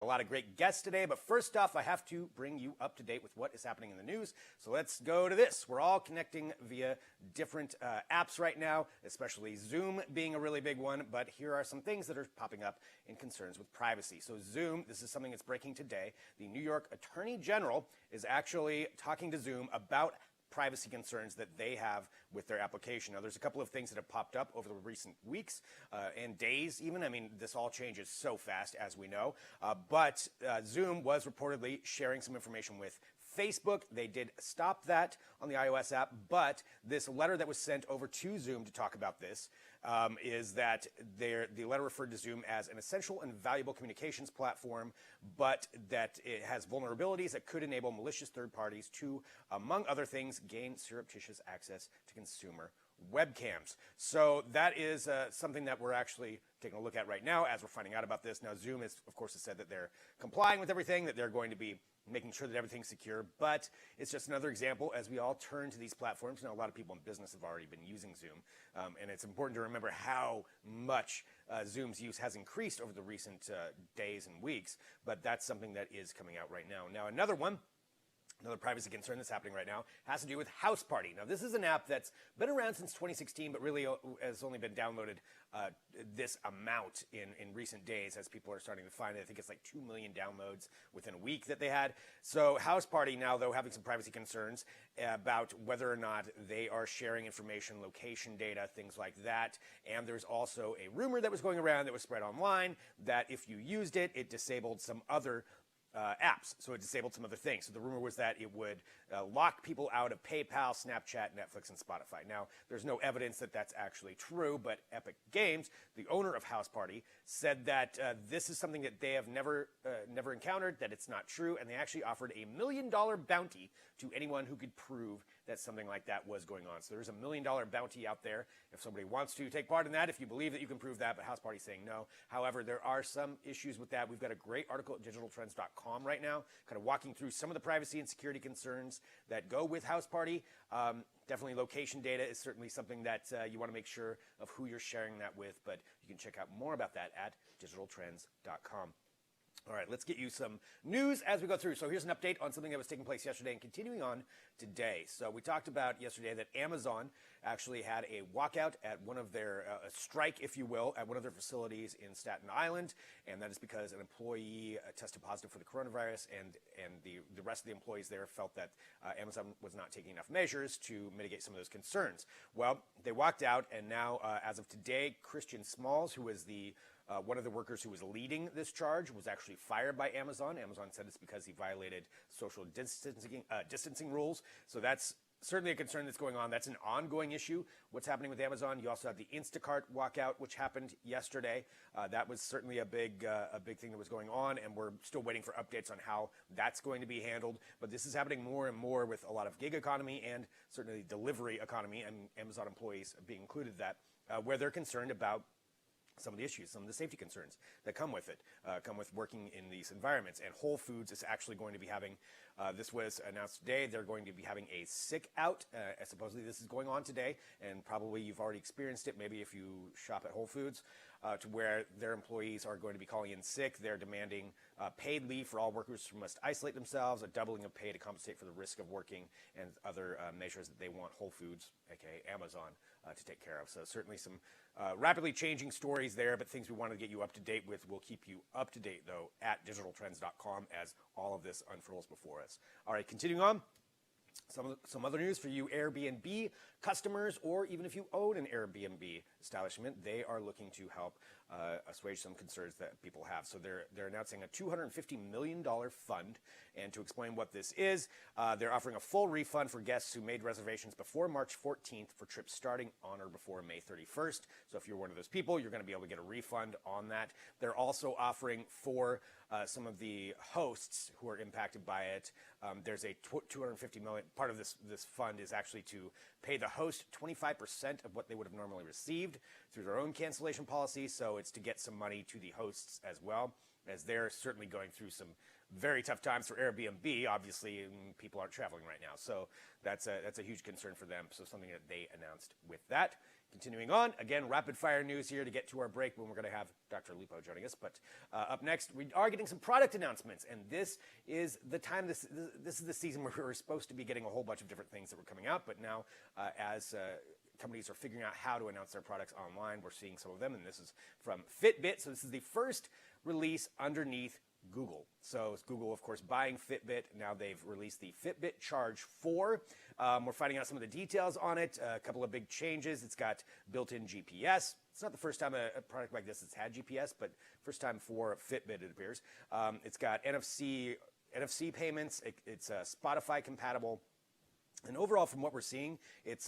A lot of great guests today, but first off, I have to bring you up to date with what is happening in the news. So let's go to this. We're all connecting via different apps right now, especially Zoom being a really big one, but here are some things that are popping up in concerns with privacy. So Zoom, this is something that's breaking today. The New York Attorney General is actually talking to Zoom about privacy concerns that they have with their application. Now, there's a couple of things that have popped up over the recent weeks and days even. I mean, this all changes so fast, as we know. But Zoom was reportedly sharing some information with Facebook. They did stop that on the iOS app, but this letter that was sent over to Zoom to talk about this is that the letter referred to Zoom as an essential and valuable communications platform, but that it has vulnerabilities that could enable malicious third parties to, among other things, gain surreptitious access to consumer webcams. So that is something that we're actually taking a look at right now as we're finding out about this. Now, Zoom is, of course, has said that they're complying with everything, that they're going to be making sure that everything's secure, but it's just another example as we all turn to these platforms. Now, a lot of people in business have already been using Zoom, and it's important to remember how much Zoom's use has increased over the recent days and weeks, but that's something that is coming out right now. Now, another privacy concern that's happening right now has to do with House Party. Now, this is an app that's been around since 2016, but really has only been downloaded this amount in recent days as people are starting to find it. I think it's like 2 million downloads within a week that they had. So House Party now, though, having some privacy concerns about whether or not they are sharing information, location data, things like that. And there's also a rumor that was going around that was spread online that if you used it, it disabled some other apps. So it disabled some other things. So the rumor was that it would lock people out of PayPal, Snapchat, Netflix, and Spotify. Now, there's no evidence that that's actually true, but Epic Games, the owner of House Party, said that this is something that they have never encountered, that it's not true, and they actually offered $1 million bounty to anyone who could prove that something like that was going on. So there's $1 million bounty out there if somebody wants to take part in that, if you believe that you can prove that, but House Party's saying no. However, there are some issues with that. We've got a great article at DrLupo right now, kind of walking through some of the privacy and security concerns that go with House Party. Definitely location data is certainly something that you want to make sure of who you're sharing that with, but you can check out more about that at DrLupo. All right, let's get you some news as we go through. So here's an update on something that was taking place yesterday and continuing on today. So we talked about yesterday that Amazon actually had a walkout at one of their, a strike, if you will, at one of their facilities in Staten Island. And that is because an employee tested positive for the coronavirus, and the rest of the employees there felt that Amazon was not taking enough measures to mitigate some of those concerns. Well, they walked out, and now, as of today, Christian Smalls, who is the one of the workers who was leading this charge, was actually fired by Amazon. Amazon said it's because he violated social distancing rules. So that's certainly a concern that's going on. That's an ongoing issue, what's happening with Amazon. You also have the Instacart walkout, which happened yesterday. That was certainly a big thing that was going on, and we're still waiting for updates on how that's going to be handled. But this is happening more and more with a lot of gig economy and certainly delivery economy, and Amazon employees being included that, where they're concerned about some of the issues, some of the safety concerns that come with it, come with working in these environments. And Whole Foods is actually going to be having, this was announced today, they're going to be having a sick out. Supposedly this is going on today, and probably you've already experienced it, maybe if you shop at Whole Foods, to where their employees are going to be calling in sick. They're demanding paid leave for all workers who must isolate themselves, a doubling of pay to compensate for the risk of working, and other measures that they want Whole Foods, aka Amazon, to take care of. So certainly some rapidly changing stories there, but things we want to get you up to date with. We'll keep you up to date, though, at digitaltrends.com as all of this unfurls before us. All right, continuing on. Some other news for you Airbnb customers, or even if you own an Airbnb establishment, they are looking to help assuage some concerns that people have. So they're announcing a $250 million fund, and to explain what this is, they're offering a full refund for guests who made reservations before March 14th for trips starting on or before May 31st. So if you're one of those people, you're going to be able to get a refund on that. They're also offering for some of the hosts who are impacted by it, there's a $250 million. Part of this fund is actually to pay the host 25% of what they would have normally received through their own cancellation policy. So it's to get some money to the hosts as well, as they're certainly going through some very tough times for Airbnb. Obviously, people aren't traveling right now. So that's a huge concern for them. So something that they announced with that. Continuing on, again, rapid fire news here to get to our break when we're going to have Dr. Lupo joining us. But up next, we are getting some product announcements, and this is the time. This is the season where we were supposed to be getting a whole bunch of different things that were coming out, but now as companies are figuring out how to announce their products online, we're seeing some of them, and this is from Fitbit. So this is the first release underneath Google. So it's Google, of course, buying Fitbit. Now they've released the Fitbit Charge 4. We're finding out some of the details on it, a couple of big changes. It's got built-in GPS. It's not the first time a product like this has had GPS, but first time for Fitbit, it appears. It's got NFC payments. It's Spotify compatible. And overall, from what we're seeing, it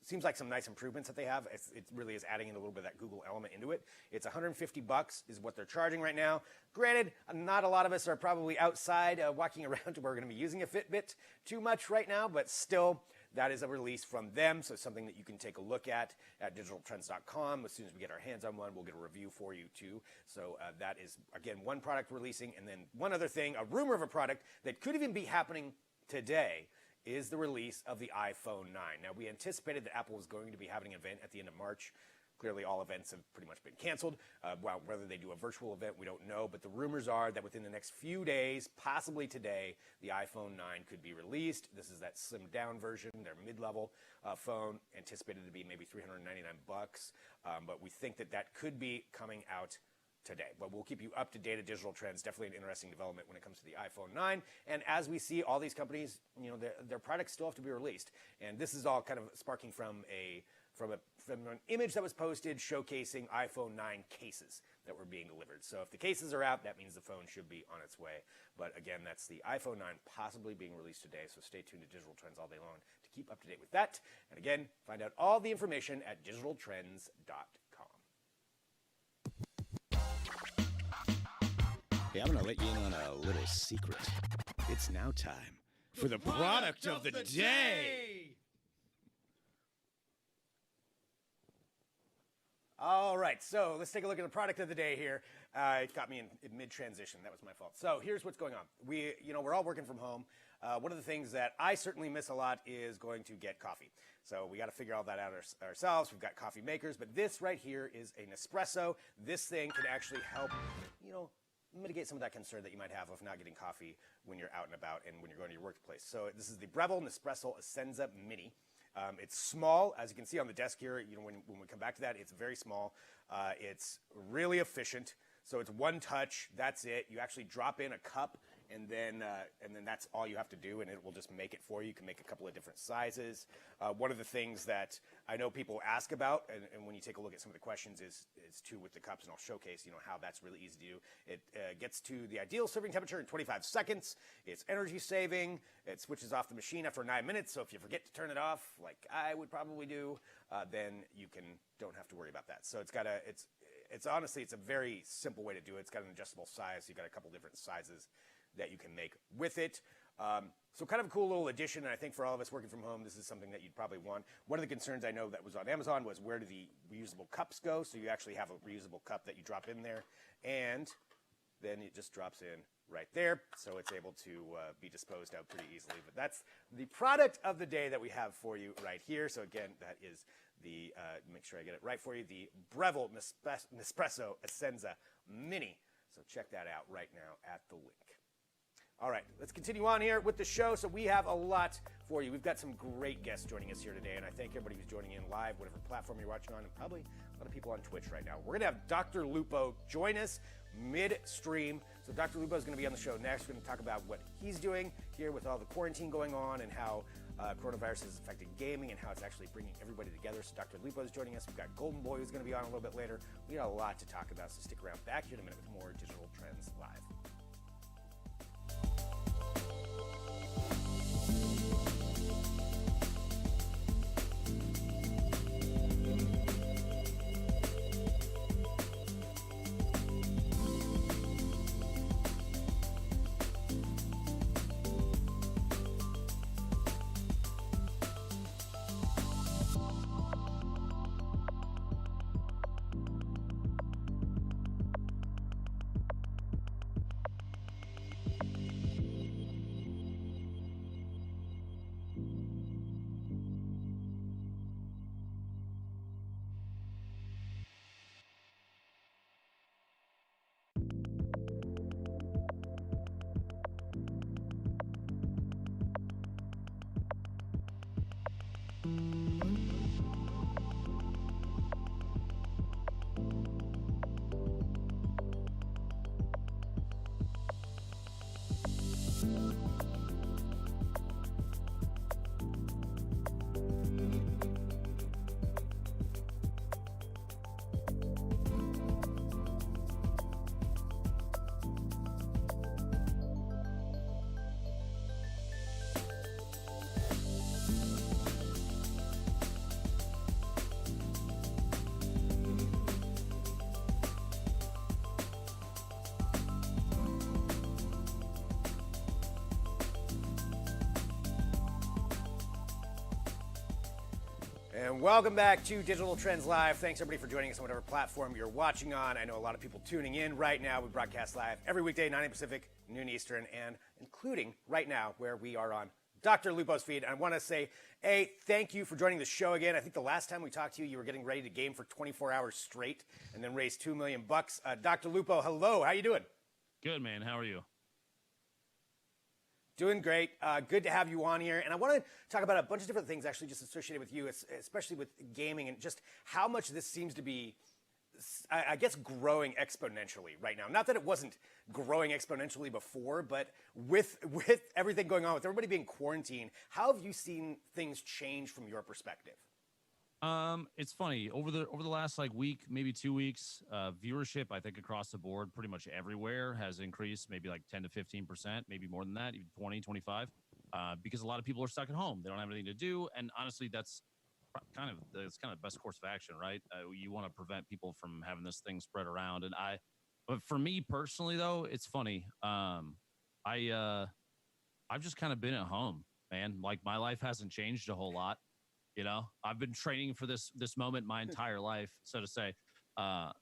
seems like some nice improvements that they have. It really is adding in a little bit of that Google element into it. It's $150 is what they're charging right now. Granted, not a lot of us are probably outside walking around where we're going to be using a Fitbit too much right now, but still, that is a release from them, so something that you can take a look at digitaltrends.com. As soon as we get our hands on one, we'll get a review for you too. So that is, again, one product releasing. And then one other thing, a rumor of a product that could even be happening today is the release of the iPhone 9. Now, we anticipated that Apple was going to be having an event at the end of March. Clearly, all events have pretty much been canceled. Well, whether they do a virtual event, we don't know. But the rumors are that within the next few days, possibly today, the iPhone 9 could be released. This is that slimmed down version, their mid-level phone, anticipated to be maybe $399. But we think that that could be coming out today. But we'll keep you up to date at Digital Trends. Definitely an interesting development when it comes to the iPhone 9. And as we see, all these companies, their products still have to be released. And this is all kind of sparking from an image that was posted showcasing iPhone 9 cases that were being delivered. So if the cases are out, that means the phone should be on its way. But again, that's the iPhone 9 possibly being released today. So stay tuned to Digital Trends all day long to keep up to date with that. And again, find out all the information at digitaltrends.com. Hey, I'm going to let you in on a little secret. It's now time for the product of the day. All right, so let's take a look at the product of the day here. It got me in mid-transition. That was my fault. So here's what's going on. We're all working from home. One of the things that I certainly miss a lot is going to get coffee. So we got to figure all that out ourselves. We've got coffee makers, but this right here is a Nespresso. This thing can actually help, mitigate some of that concern that you might have of not getting coffee when you're out and about and when you're going to your workplace. So this is the Breville Nespresso Essenza Mini. It's small, as you can see on the desk here. When we come back to that, it's very small. It's really efficient. So it's one touch. That's it. You actually drop in a cup, and then that's all you have to do, and it will just make it for you. You can make a couple of different sizes. One of the things that I know people ask about, and when you take a look at some of the questions, is too with the cups, and I'll showcase how that's really easy to do. It gets to the ideal serving temperature in 25 seconds. It's energy saving. It switches off the machine after 9 minutes. So if you forget to turn it off, like I would probably do, then you don't have to worry about that. So it's honestly, it's a very simple way to do it. It's got an adjustable size. You've got a couple different sizes that you can make with it. So kind of a cool little addition, and I think for all of us working from home, this is something that you'd probably want. One of the concerns I know that was on Amazon was where do the reusable cups go? So you actually have a reusable cup that you drop in there, and then it just drops in right there, so it's able to be disposed of pretty easily. But that's the product of the day that we have for you right here. So again, that is the, make sure I get it right for you, the Breville Nespresso Essenza Mini. So check that out right now at the link. All right, let's continue on here with the show. So we have a lot for you. We've got some great guests joining us here today, and I thank everybody who's joining in live, whatever platform you're watching on, and probably a lot of people on Twitch right now. We're going to have Dr. Lupo join us midstream. So Dr. Lupo is going to be on the show next. We're going to talk about what he's doing here with all the quarantine going on and how coronavirus is affecting gaming and how it's actually bringing everybody together. So Dr. Lupo is joining us. We've got Goldenboy who's going to be on a little bit later. We got a lot to talk about, so stick around. Back here in a minute with more Digital Trends Live. And welcome back to Digital Trends Live. Thanks everybody for joining us on whatever platform you're watching on. I know a lot of people tuning in right now. We broadcast live every weekday, 9 a.m. Pacific, noon Eastern, and including right now where we are on DrLupo's feed. And I want to say, thank you for joining the show again. I think the last time we talked to you, you were getting ready to game for 24 hours straight and then raise $2 million. DrLupo, hello. How you doing? Good, man. How are you? Doing great. Good to have you on here. And I want to talk about a bunch of different things actually just associated with you, especially with gaming and just how much this seems to be, I guess, growing exponentially right now. Not that it wasn't growing exponentially before, but with everything going on, with everybody being quarantined, how have you seen things change from your perspective? It's funny over the last week, maybe 2 weeks, viewership, I think across the board, pretty much everywhere has increased maybe 10 to 15%, maybe more than that, even 20, 25, because a lot of people are stuck at home. They don't have anything to do. And honestly, that's kind of the best course of action, right? You want to prevent people from having this thing spread around. But for me personally though, it's funny. I've just kind of been at home, man. Like my life hasn't changed a whole lot. You know, I've been training for this moment my entire life, so to say. But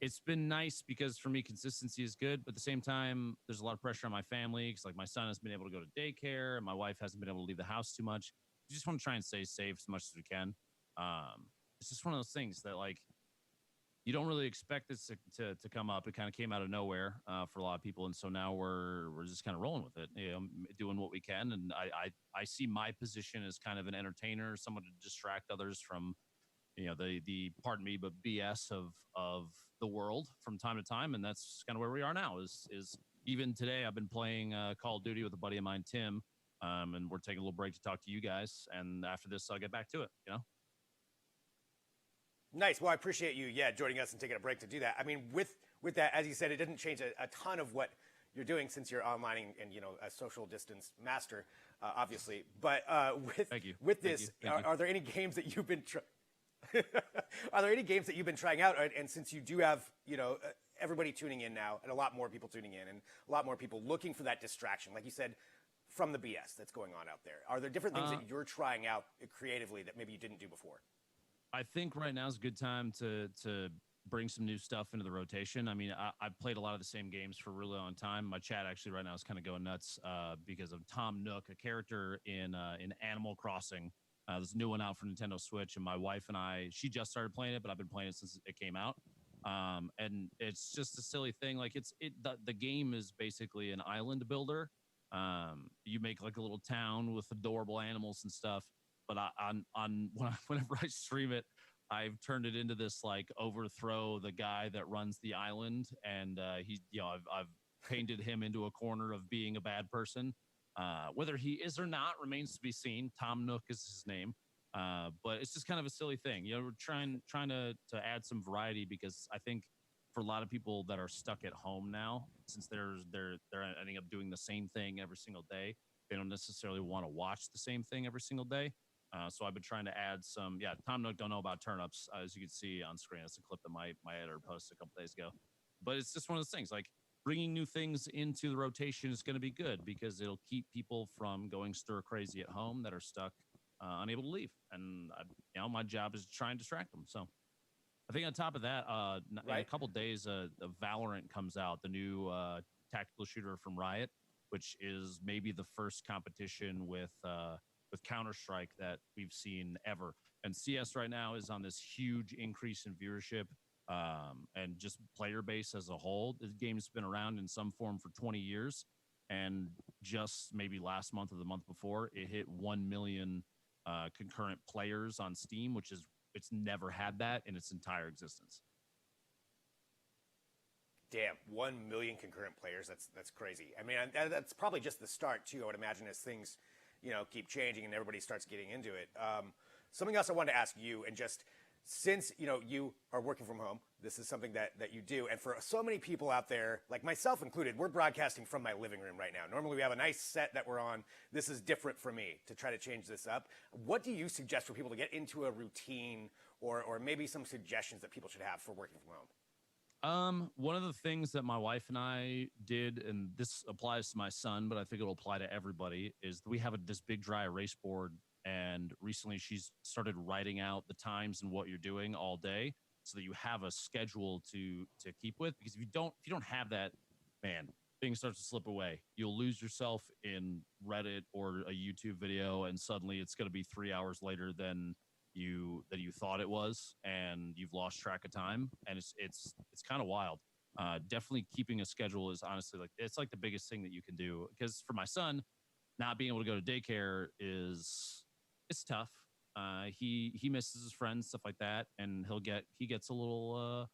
it's been nice because for me, consistency is good. But at the same time, there's a lot of pressure on my family because my son has been able to go to daycare and my wife hasn't been able to leave the house too much. We just want to try and stay safe as much as we can. It's just one of those things that you don't really expect this to come up. It kind of came out of nowhere for a lot of people, and so now we're just kind of rolling with it, doing what we can. And I see my position as kind of an entertainer, someone to distract others from, the pardon me, but BS of the world from time to time, and that's kind of where we are now. Is even today I've been playing Call of Duty with a buddy of mine, Tim, and we're taking a little break to talk to you guys, and after this I'll get back to it. Nice. Well, I appreciate you, joining us and taking a break to do that. I mean, with that, as you said, it didn't change a ton of what you're doing since you're online and a social distance master, obviously. But with this, are there any games that you've been are there any games that you've been trying out? And since you do have everybody tuning in now, and a lot more people tuning in, and a lot more people looking for that distraction, like you said, from the BS that's going on out there, are there different things that you're trying out creatively that maybe you didn't do before? I think right now is a good time to bring some new stuff into the rotation. I mean, I've played a lot of the same games for a really long time. My chat actually right now is kind of going nuts because of Tom Nook, a character in Animal Crossing. This new one out for Nintendo Switch, and my wife and she just started playing it, but I've been playing it since it came out. And it's just a silly thing. The game is basically an island builder. You make a little town with adorable animals and stuff. But whenever I stream it, I've turned it into this overthrow the guy that runs the island, and I've painted him into a corner of being a bad person. Whether he is or not remains to be seen. Tom Nook is his name, but it's just kind of a silly thing. We're trying to add some variety because I think for a lot of people that are stuck at home now, since they're ending up doing the same thing every single day, they don't necessarily want to watch the same thing every single day. So I've been trying to add some, Tom Nook don't know about turnips, as you can see on screen. That's a clip that my editor posted a couple days ago. But it's just one of those things, bringing new things into the rotation is going to be good because it'll keep people from going stir crazy at home that are stuck, unable to leave. And my job is to try and distract them. So I think on top of that, in a couple days, Valorant comes out, the new tactical shooter from Riot, which is maybe the first competition with Counter-Strike that we've seen ever. And CS right now is on this huge increase in viewership and just player base as a whole. The game's been around in some form for 20 years. And just maybe last month or the month before, it hit 1 million concurrent players on Steam, it's never had that in its entire existence. Damn, 1 million concurrent players. That's crazy. I mean, that's probably just the start too, I would imagine, as things keep changing and everybody starts getting into it. Something else I wanted to ask you, and just since, you are working from home, this is something that you do. And for so many people out there, like myself included, we're broadcasting from my living room right now. Normally we have a nice set that we're on. This is different for me to try to change this up. What do you suggest for people to get into a routine or maybe some suggestions that people should have for working from home? One of the things that my wife and I did, and this applies to my son, but I think it'll apply to everybody, is we have this big dry erase board And recently she's started writing out the times and what you're doing all day so that you have a schedule to keep with. Because if you don't have that, man, things start to slip away. You'll lose yourself in Reddit or a YouTube video, and suddenly it's going to be 3 hours later than you thought it was, and you've lost track of time. And it's kind of wild. Definitely keeping a schedule is honestly it's like the biggest thing that you can do. Because for my son, not being able to go to daycare it's tough. He misses his friends, stuff like that, and he gets a little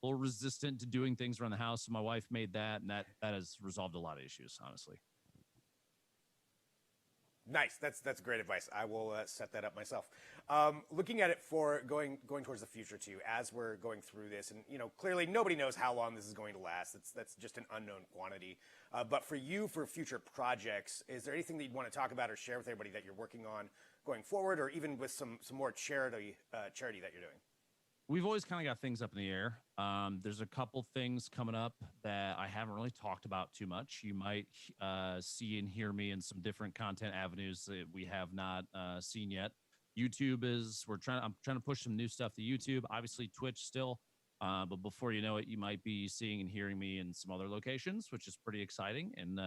resistant to doing things around the house. So my wife made that, and that has resolved a lot of issues, honestly. Nice. That's great advice. I will set that up myself. Looking at it for going towards the future too, as we're going through this, and clearly nobody knows how long this is going to last. That's just an unknown quantity. But for you, for future projects, is there anything that you'd want to talk about or share with everybody that you're working on going forward, or even with some more charity that you're doing? We've always kind of got things up in the air. There's a couple things coming up that I haven't really talked about too much. You might see and hear me in some different content avenues that we have not seen yet. YouTube I'm trying to push some new stuff to YouTube. Obviously Twitch still, but before you know it, you might be seeing and hearing me in some other locations, which is pretty exciting. And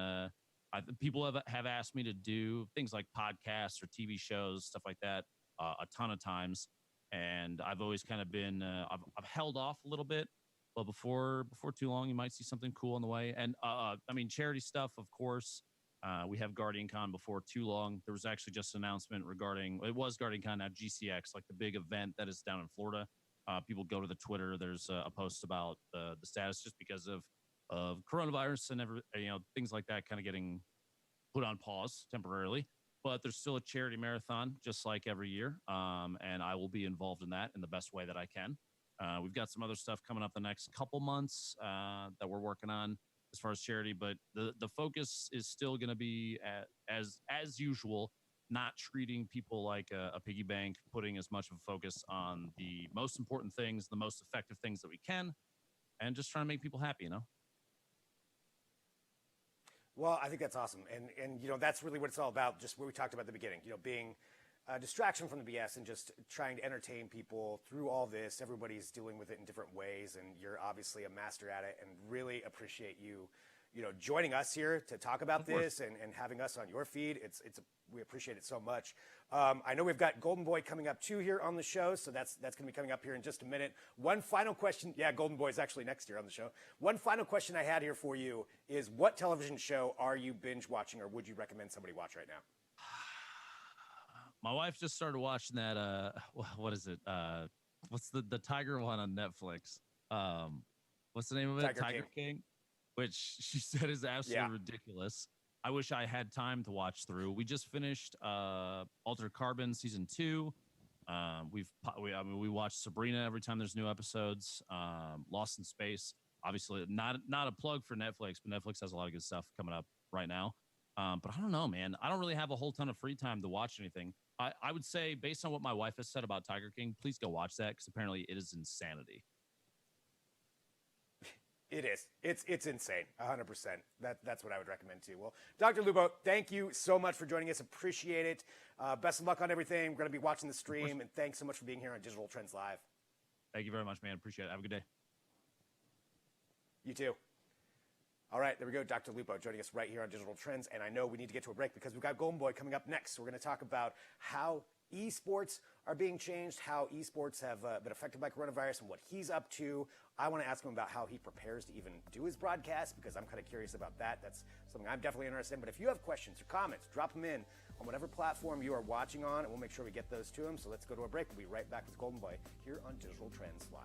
people have asked me to do things like podcasts or TV shows, stuff like that, a ton of times. And I've always kind of been, I've held off a little bit, but before too long, you might see something cool on the way. And I mean, charity stuff, of course. We have Guardian Con before too long. There was actually just an announcement regarding, it was Guardian Con, now GCX, like the big event that is down in Florida. People go to the Twitter. There's a post about the status just because of coronavirus and things like that kind of getting put on pause temporarily. But there's still a charity marathon, just like every year, and I will be involved in that in the best way that I can. We've got some other stuff coming up the next couple months that we're working on as far as charity, but the focus is still going to be as usual, not treating people like a piggy bank, putting as much of a focus on the most important things, the most effective things that we can, and just trying to make people happy, Well, I think that's awesome, and that's really what it's all about. Just what we talked about at the beginning, being a distraction from the BS and just trying to entertain people through all this. Everybody's dealing with it in different ways, and you're obviously a master at it. And really appreciate you, joining us here to talk about this and having us on your feed. We appreciate it so much. I know we've got Goldenboy coming up too here on the show, so that's going to be coming up here in just a minute. One final question. Yeah, Goldenboy is actually next year on the show. One final question I had here for you is, what television show are you binge watching, or would you recommend somebody watch right now? My wife just started watching that. What is it? What's the tiger one on Netflix? What's the name of it? Tiger King. Which she said is absolutely ridiculous. I wish I had time to watch through. We just finished Altered Carbon season 2. We watched Sabrina every time there's new episodes. Lost in Space, obviously not a plug for Netflix, but Netflix has a lot of good stuff coming up right now. But I don't know, man. I don't really have a whole ton of free time to watch anything. I would say, based on what my wife has said about Tiger King, please go watch that, because apparently it is insanity. It is. It's insane. 100%. That's what I would recommend too. Well, Dr. Lupo, thank you so much for joining us. Appreciate it. Best of luck on everything. We're going to be watching the stream, and thanks so much for being here on Digital Trends Live. Thank you very much, man. Appreciate it. Have a good day. You too. All right, there we go. Dr. Lupo joining us right here on Digital Trends. And I know we need to get to a break because we've got Goldenboy coming up next. So we're going to talk about how esports are being changed, how esports have been affected by coronavirus, and what he's up to. I want to ask him about how he prepares to even do his broadcast, because I'm kind of curious about that. That's something I'm definitely interested in. But if you have questions or comments, drop them in on whatever platform you are watching on, and we'll make sure we get those to him. So let's go to a break. We'll be right back with Goldenboy here on Digital Trends Live.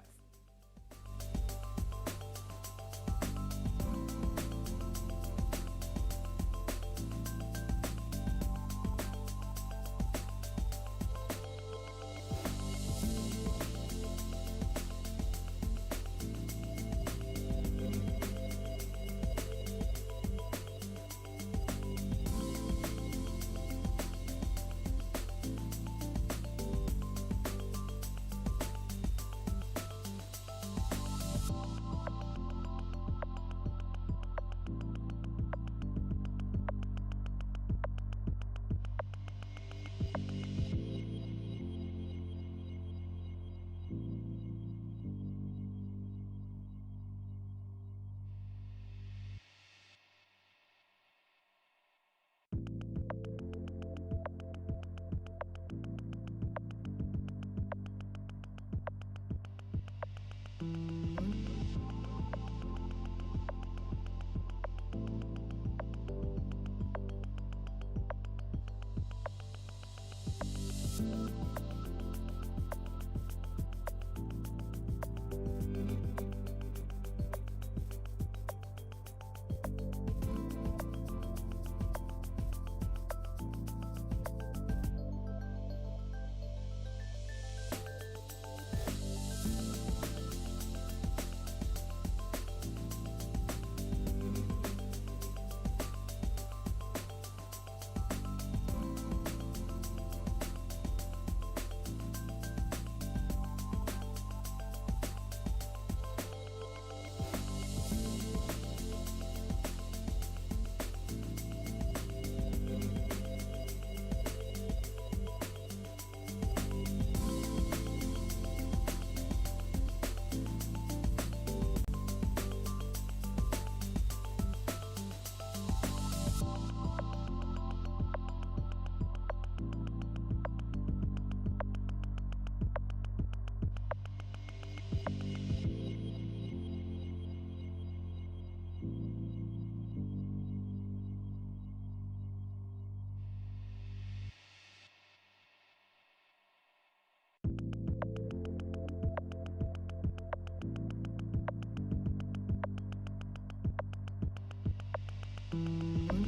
And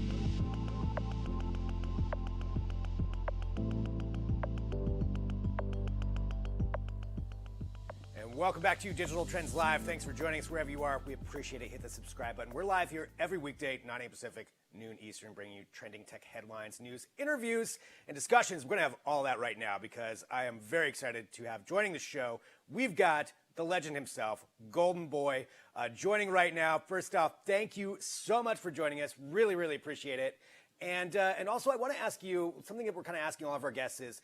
welcome back to Digital Trends Live. Thanks for joining us wherever you are. We appreciate it. Hit the subscribe button. We're live here every weekday, 9 a.m. Pacific, noon Eastern, bringing you trending tech headlines, news, interviews, and discussions. We're going to have all that right now because I am very excited to have joining the show. We've got the legend himself, Goldenboy, joining right now. First off, thank you so much for joining us. Really, really appreciate it. And also, I want to ask you something that we're kind of asking all of our guests is,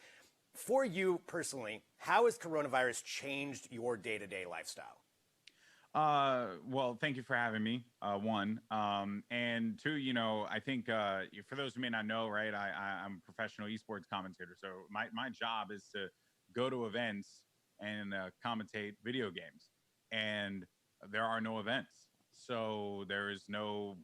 for you personally, how has coronavirus changed your day-to-day lifestyle? Well, thank you for having me, one. And two, I think for those who may not know, right, I'm a professional esports commentator. So my job is to go to events and commentate video games. And there are no events. So there is no,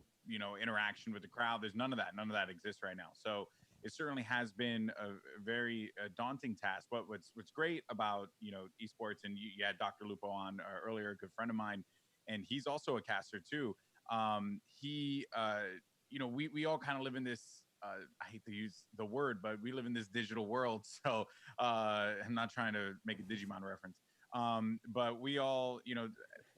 interaction with the crowd. There's none of that. None of that exists right now. So it certainly has been a very daunting task. But what's great about esports, and you had DrLupo on earlier, a good friend of mine, and he's also a caster too. We all kind of live in this. I hate to use the word, but we live in this digital world. So I'm not trying to make a Digimon reference, but we all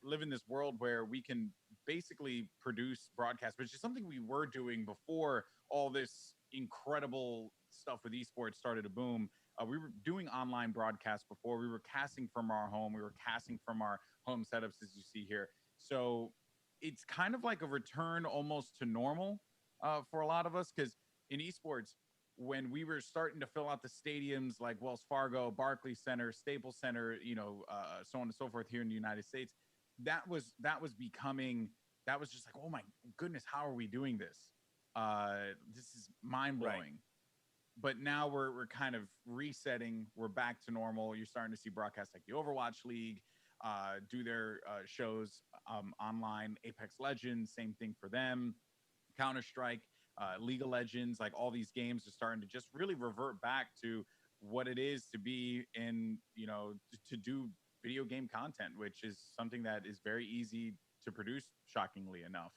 live in this world where we can basically produce broadcasts, which is something we were doing before all this incredible stuff with esports started to boom. We were doing online broadcasts before. We were casting from our home. We were casting from our home setups, as you see here. So it's kind of like a return almost to normal for a lot of us, because in esports, when we were starting to fill out the stadiums like Wells Fargo, Barclays Center, Staples Center, so on and so forth here in the United States, that was just like, oh my goodness, how are we doing this? This is mind-blowing. Right. But now we're kind of resetting. We're back to normal. You're starting to see broadcasts like the Overwatch League do their shows online. Apex Legends, same thing for them. Counter-Strike, League of Legends, like all these games are starting to just really revert back to what it is to be in, to do video game content, which is something that is very easy to produce, shockingly enough.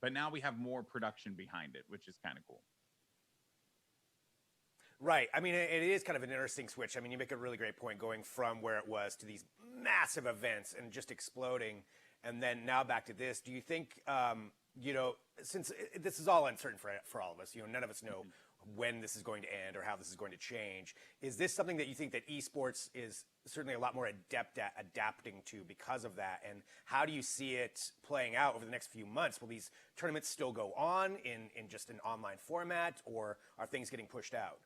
But now we have more production behind it, which is kind of cool. Right. I mean, it is kind of an interesting switch. I mean, you make a really great point going from where it was to these massive events and just exploding, and then now back to this. Do you think, since this is all uncertain for all of us, none of us know when this is going to end or how this is going to change, is this something that you think that esports is certainly a lot more adept at adapting to because of that? And how do you see it playing out over the next few months? Will these tournaments still go on in just an online format, or are things getting pushed out?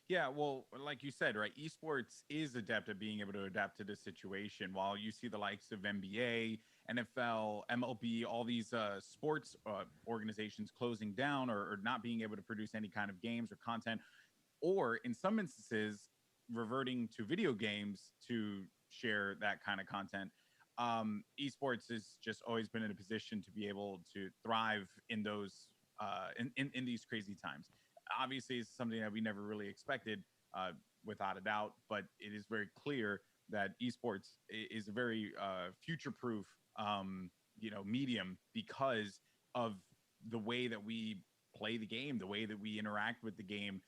Yeah, well, like you said, right, esports is adept at being able to adapt to this situation. While you see the likes of NBA, NFL, MLB, all these sports organizations closing down or not being able to produce any kind of games or content, or in some instances, reverting to video games to share that kind of content. Esports has just always been in a position to be able to thrive in those in these crazy times. Obviously, it's something that we never really expected, without a doubt, but it is very clear that esports is a very future-proof, medium because of the way that we play the game, the way that we interact with the game.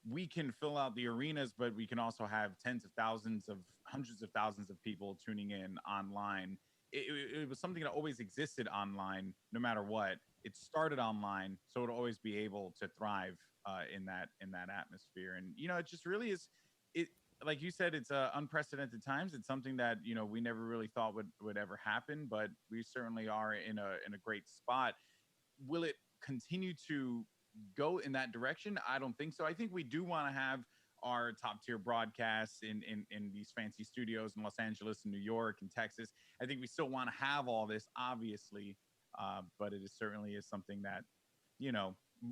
We can fill out the arenas, but we can also have tens of thousands of hundreds of thousands of people tuning in online. It was something that always existed online, no matter what. It started online, so it'll always be able to thrive in that atmosphere. And it just really is. It, like you said, it's unprecedented times. It's something that we never really thought would ever happen, but we certainly are in a great spot. Will it continue to go in that direction? I don't think so. I think we do want to have our top tier broadcasts in these fancy studios in Los Angeles and New York and Texas. I think we still want to have all this, obviously, but it certainly is something that,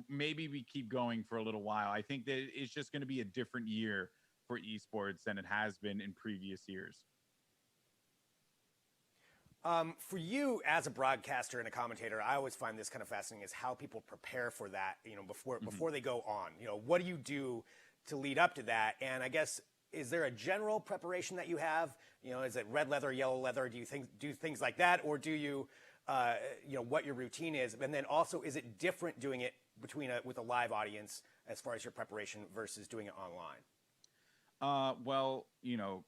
maybe we keep going for a little while. I think that it's just going to be a different year for esports than it has been in previous years. For you as a broadcaster and a commentator, I always find this kind of fascinating is how people prepare for that, before they go on. What do you do to lead up to that? And I guess, is there a general preparation that you have? Is it red leather, yellow leather? Do you do things like that? Or do you what your routine is, and then also, is it different doing it with a live audience as far as your preparation versus doing it online? Well,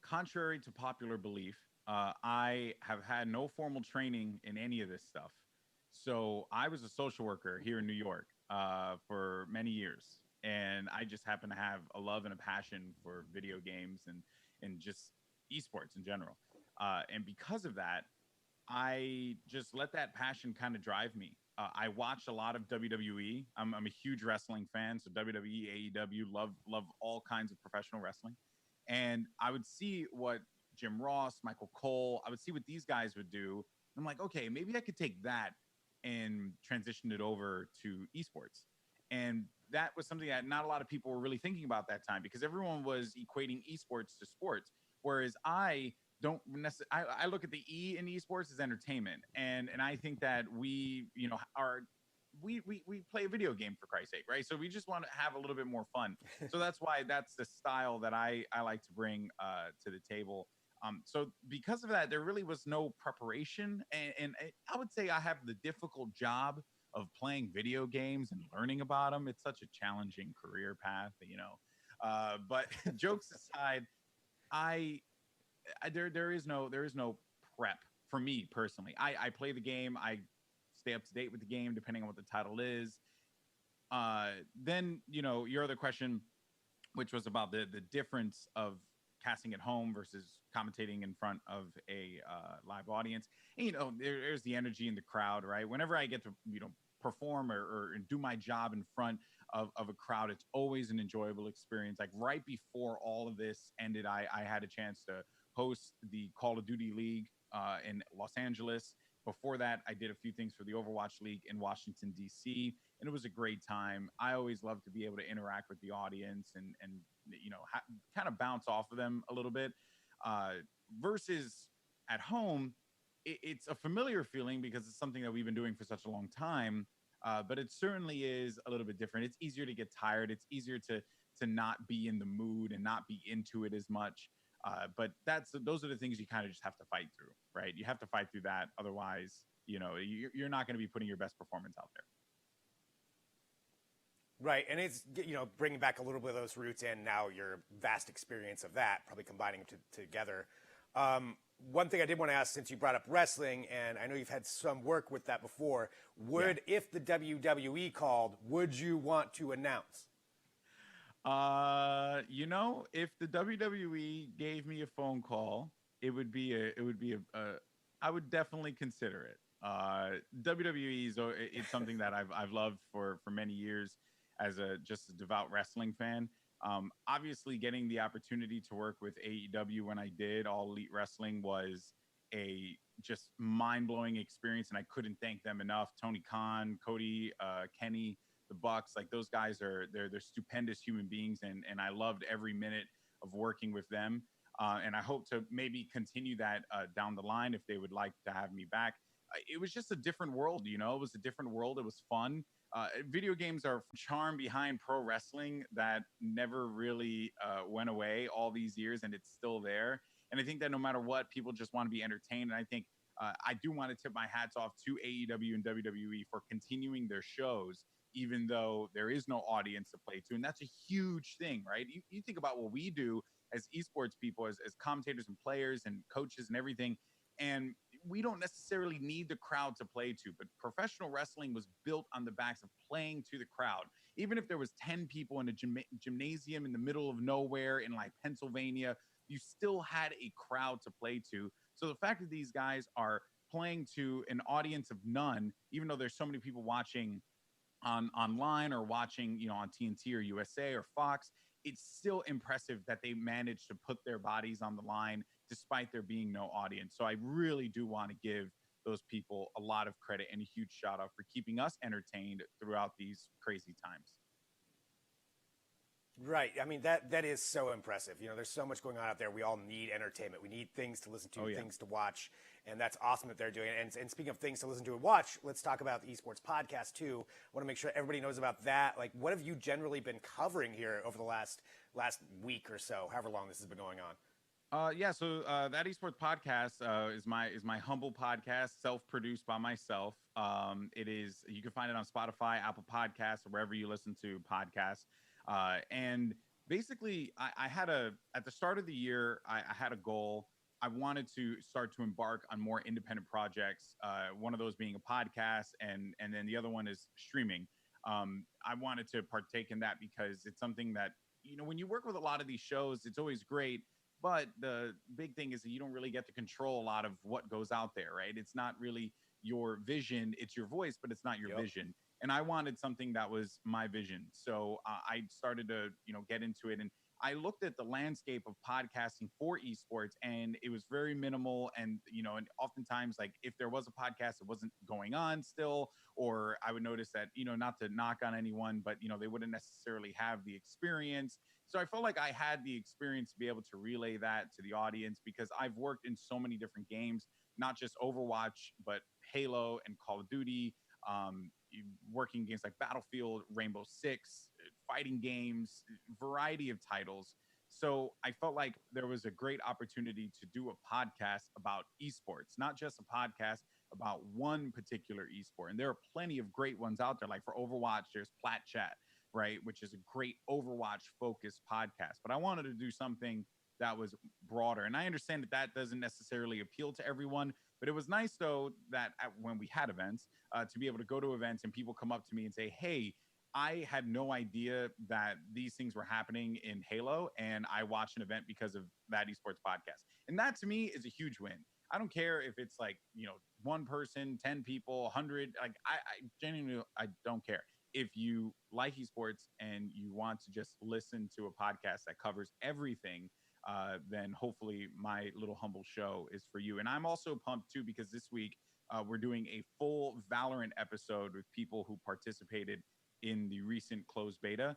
contrary to popular belief, I have had no formal training in any of this stuff. So I was a social worker here in New York for many years, and I just happen to have a love and a passion for video games and just esports in general. And because of that, I just let that passion kind of drive me. I watch a lot of WWE. I'm a huge wrestling fan, so WWE, AEW, love all kinds of professional wrestling. And I would see what Jim Ross, Michael Cole, I would see what these guys would do. I'm like, okay, maybe I could take that and transition it over to esports. And that was something that not a lot of people were really thinking about that time, because everyone was equating esports to sports, whereas I don't necessarily. I look at the E in esports as entertainment, and I think that we play a video game, for Christ's sake, right? So we just want to have a little bit more fun. So that's why that's the style that I like to bring to the table. So because of that, there really was no preparation, and I would say I have the difficult job of playing video games and learning about them. It's such a challenging career path, But jokes aside, there is no prep for me personally. I play the game. I stay up to date with the game depending on what the title is. Then your other question, which was about the difference of casting at home versus commentating in front of a live audience. And, there's the energy in the crowd, right? Whenever I get to perform or do my job in front of a crowd, it's always an enjoyable experience. Like right before all of this ended, I had a chance to host the Call of Duty League in Los Angeles. Before that, I did a few things for the Overwatch League in Washington, D.C., and it was a great time. I always love to be able to interact with the audience and kind of bounce off of them a little bit. Versus at home, it's a familiar feeling because it's something that we've been doing for such a long time, but it certainly is a little bit different. It's easier to get tired. It's easier to not be in the mood and not be into it as much. But those are the things you kind of just have to fight through, right? You have to fight through that. Otherwise, you're not going to be putting your best performance out there. Right, and it's bringing back a little bit of those roots and now your vast experience of that, probably combining them together. One thing I did want to ask, since you brought up wrestling, and I know you've had some work with that before, if the WWE called, would you want to announce? If the WWE gave me a phone call, I would definitely consider it. WWE it's something that I've loved for many years as just a devout wrestling fan. Obviously getting the opportunity to work with AEW when I did All Elite Wrestling was a just mind-blowing experience, and I couldn't thank them enough. Tony Khan, Cody, Kenny, the Bucks, like those guys they're stupendous human beings, and I loved every minute of working with them. And I hope to maybe continue that down the line if they would like to have me back. It was just a different world, it was a different world. It was fun. Video games are charm behind pro wrestling that never really went away all these years, and it's still there. And I think that no matter what, people just want to be entertained. And I think I do want to tip my hats off to AEW and WWE for continuing their shows, even though there is no audience to play to. And that's a huge thing, right? You think about what we do as esports people, as commentators and players and coaches and everything, and we don't necessarily need the crowd to play to, but professional wrestling was built on the backs of playing to the crowd. Even if there was 10 people in a gymnasium in the middle of nowhere in like Pennsylvania, you still had a crowd to play to. So the fact that these guys are playing to an audience of none, even though there's so many people watching online or watching, on TNT or USA or Fox, it's still impressive that they managed to put their bodies on the line despite there being no audience. So I really do want to give those people a lot of credit and a huge shout out for keeping us entertained throughout these crazy times. Right. I mean, that is so impressive. There's so much going on out there. We all need entertainment. We need things to listen to, things to watch. And that's awesome that they're doing it. And speaking of things to listen to and watch, let's talk about the Esports Podcast, too. I want to make sure everybody knows about that. Like, what have you generally been covering here over the last week or so, however long this has been going on? That esports podcast is my humble podcast, self-produced by myself. It is You can find it on Spotify, Apple Podcasts, or wherever you listen to podcasts. And basically, I had at the start of the year, I had a goal. I wanted to start to embark on more independent projects. One of those being a podcast, and then the other one is streaming. I wanted to partake in that because it's something that, when you work with a lot of these shows, it's always great. But the big thing is that you don't really get to control a lot of what goes out there, right? It's not really your vision, it's your voice, but it's not your vision. And I wanted something that was my vision. So I started to, get into it. And I looked at the landscape of podcasting for esports, and it was very minimal. And, and oftentimes, like, if there was a podcast, it wasn't going on still, or I would notice that, not to knock on anyone, but, they wouldn't necessarily have the experience. So I felt like I had the experience to be able to relay that to the audience, because I've worked in so many different games, not just Overwatch, but Halo and Call of Duty, working games like Battlefield, Rainbow Six, fighting games, variety of titles. So I felt like there was a great opportunity to do a podcast about esports, not just a podcast about one particular esport. And there are plenty of great ones out there. Like for Overwatch, there's Plat Chat, right, which is a great Overwatch focused podcast. But I wanted to do something that was broader. And I understand that doesn't necessarily appeal to everyone, but it was nice, though, that when we had events, to be able to go to events and people come up to me and say, hey, I had no idea that these things were happening in Halo, and I watched an event because of that esports podcast. And that, to me, is a huge win. I don't care if it's like, one person, 10 people, 100. Like, I genuinely, I don't care. If you like esports and you want to just listen to a podcast that covers everything, then hopefully my little humble show is for you. And I'm also pumped too, because this week we're doing a full Valorant episode with people who participated in the recent closed beta.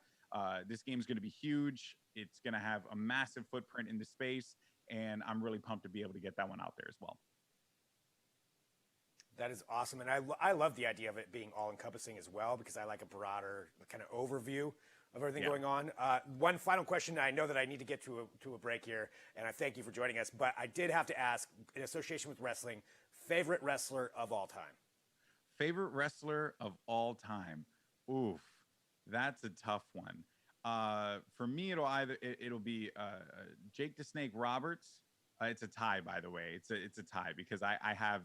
This game is going to be huge. It's going to have a massive footprint in the space, and I'm really pumped to be able to get that one out there as well. That is awesome. And I love the idea of it being all-encompassing as well, because I like a broader kind of overview of everything going on. One final question. I know that I need to get to a break here, and I thank you for joining us. But I did have to ask, in association with wrestling, favorite wrestler of all time? Favorite wrestler of all time? Oof, that's a tough one. For me, it'll be Jake the Snake Roberts. It's a tie, by the way. It's a tie because I have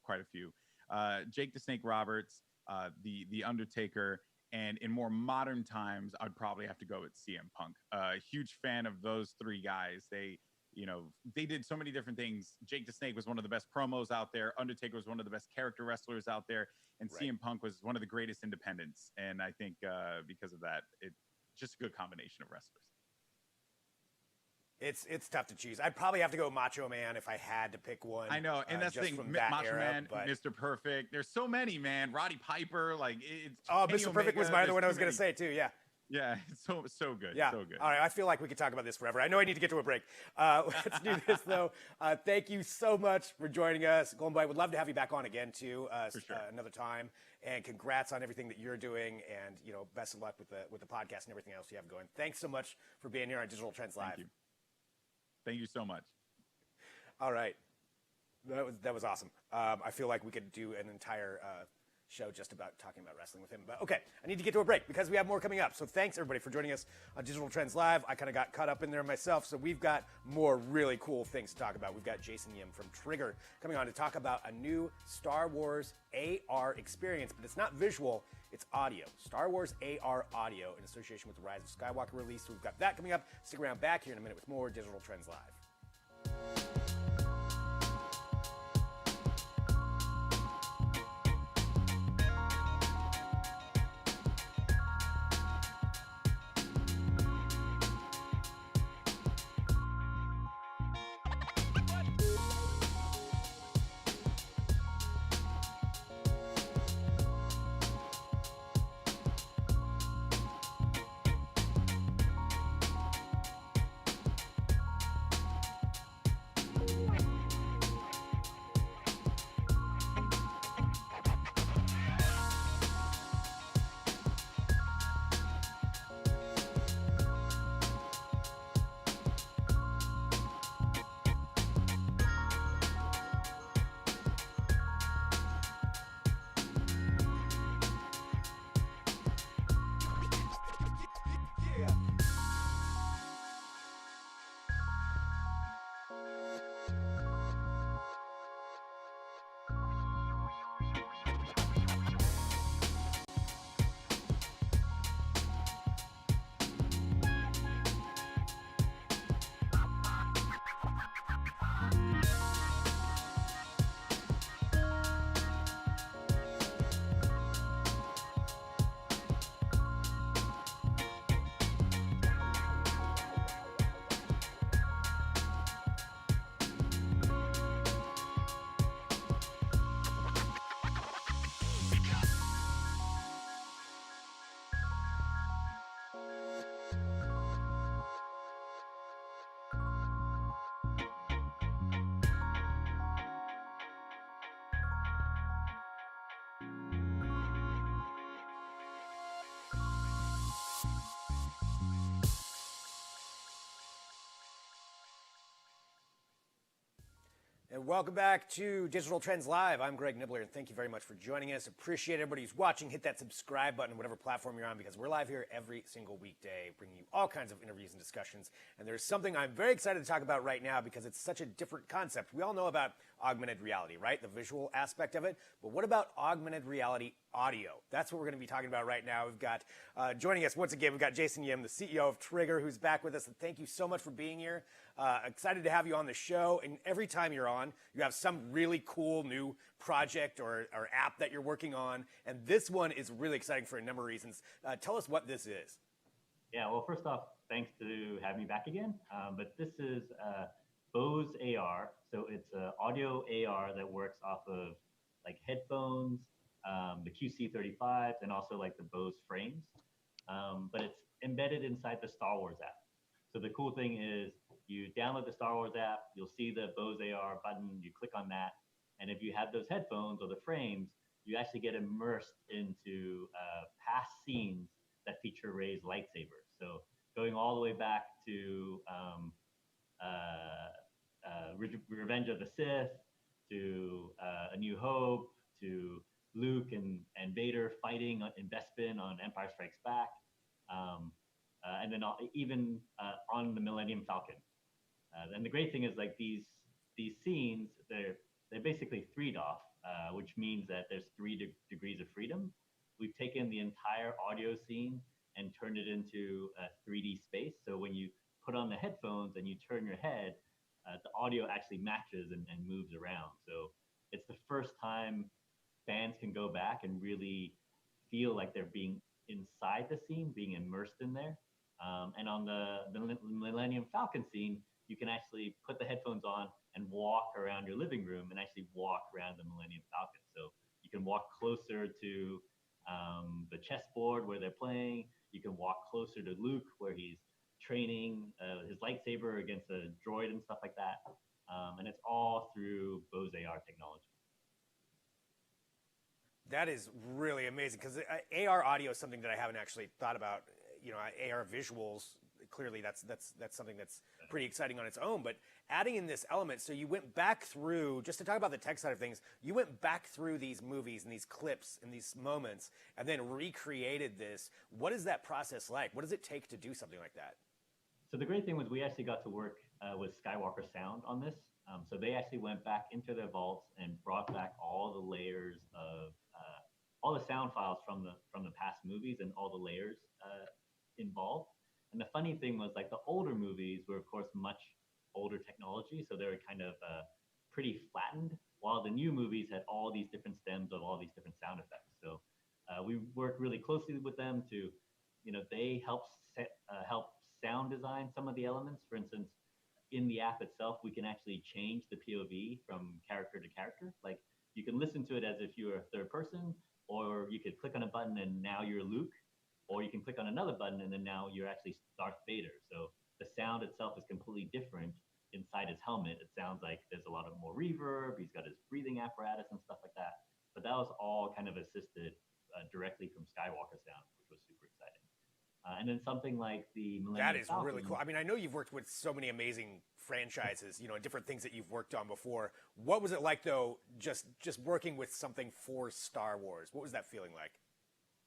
quite a few. Jake the Snake Roberts, the Undertaker, and in more modern times, I'd probably have to go with CM Punk. Huge fan of those three guys. They did so many different things. Jake the Snake was one of the best promos out there. Undertaker was one of the best character wrestlers out there, and CM Punk was one of the greatest independents. And I think because of that, it's just a good combination of wrestlers. It's tough to choose. I'd probably have to go Macho Man if I had to pick one. I know, and that's the thing. Macho Man, Mr. Perfect. There's so many, man. Roddy Piper, like it's. Oh, Mr. Perfect was my other one I was going to say too. Yeah. Yeah, it's so good. Yeah. So good. All right, I feel like we could talk about this forever. I know I need to get to a break. Let's do this though. Thank you so much for joining us, Goldenboy. Would love to have you back on again too, for sure. Another time. And congrats on everything that you're doing, and best of luck with the podcast and everything else you have going. Thanks so much for being here on Digital Trends Live. Thank you so much. All right, that was awesome. I feel like we could do an entire show just about talking about wrestling with him. But okay, I need to get to a break because we have more coming up. So thanks everybody for joining us on Digital Trends Live. I kind of got caught up in there myself, so we've got more really cool things to talk about. We've got Jason Yim from Trigger coming on to talk about a new Star Wars AR experience, but it's not visual, it's audio. Star Wars AR audio in association with the Rise of Skywalker release. So we've got that coming up. Stick around back here in a minute with more Digital Trends Live. And welcome back to Digital Trends Live. I'm Greg Nibbler, and thank you very much for joining us. Appreciate everybody who's watching. Hit that subscribe button, whatever platform you're on, because we're live here every single weekday, bringing you all kinds of interviews and discussions. And there's something I'm very excited to talk about right now because it's such a different concept. We all know about augmented reality, right? The visual aspect of it. But what about augmented reality audio? That's what we're going to be talking about right now. We've got, joining us once again, we've got Jason Yim, the CEO of Trigger, who's back with us. And thank you so much for being here. Excited to have you on the show. And every time you're on, you have some really cool new project or app that you're working on. And this one is really exciting for a number of reasons. Tell us what this is. Yeah, well, first off, thanks to have me back again. But this is Bose AR. So it's audio AR that works off of like headphones, the QC35s, and also like the Bose frames. But it's embedded inside the Star Wars app. So the cool thing is you download the Star Wars app, you'll see the Bose AR button, you click on that. And if you have those headphones or the frames, you actually get immersed into past scenes that feature Rey's lightsaber. So going all the way back to Revenge of the Sith, to A New Hope, to Luke and Vader fighting in Bespin on Empire Strikes Back, and then even on the Millennium Falcon. And the great thing is like these scenes, they're basically 3'd off, which means that there's 3 degrees of freedom. We've taken the entire audio scene and turned it into a 3D space. So when you put on the headphones and you turn your head, the audio actually matches and moves around. So it's the first time fans can go back and really feel like they're being inside the scene, being immersed in there. And on the Millennium Falcon scene, you can actually put the headphones on and walk around your living room and actually walk around the Millennium Falcon. So you can walk closer to the chessboard where they're playing. You can walk closer to Luke where he's training his lightsaber against a droid and stuff like that. And it's all through Bose AR technology. That is really amazing because AR audio is something that I haven't actually thought about. You know, AR visuals, clearly that's something that's pretty exciting on its own. But adding in this element, so you went back through, just to talk about the tech side of things, you went back through these movies and these clips and these moments and then recreated this. What is that process like? What does it take to do something like that? So the great thing was we actually got to work with Skywalker Sound on this. So they actually went back into their vaults and brought back all the layers of all the sound files from the past movies and all the layers involved. And the funny thing was like the older movies were of course much older technology, so they were kind of pretty flattened, while the new movies had all these different stems of all these different sound effects. So we worked really closely with them to, you know, they help sound design some of the elements. For instance, in the app itself, we can actually change the POV from character to character. Like you can listen to it as if you were a third person, or you could click on a button and now you're Luke, or you can click on another button and then now you're actually Darth Vader. So the sound itself is completely different inside his helmet. It sounds like there's a lot of more reverb. He's got his breathing apparatus and stuff like that. But that was all kind of assisted directly from Skywalker Sound, which was super exciting. And then something like the Millennium That is Falcon, really cool. I mean, I know you've worked with so many amazing franchises, you know, and different things that you've worked on before. What was it like, though, just working with something for Star Wars? What was that feeling like?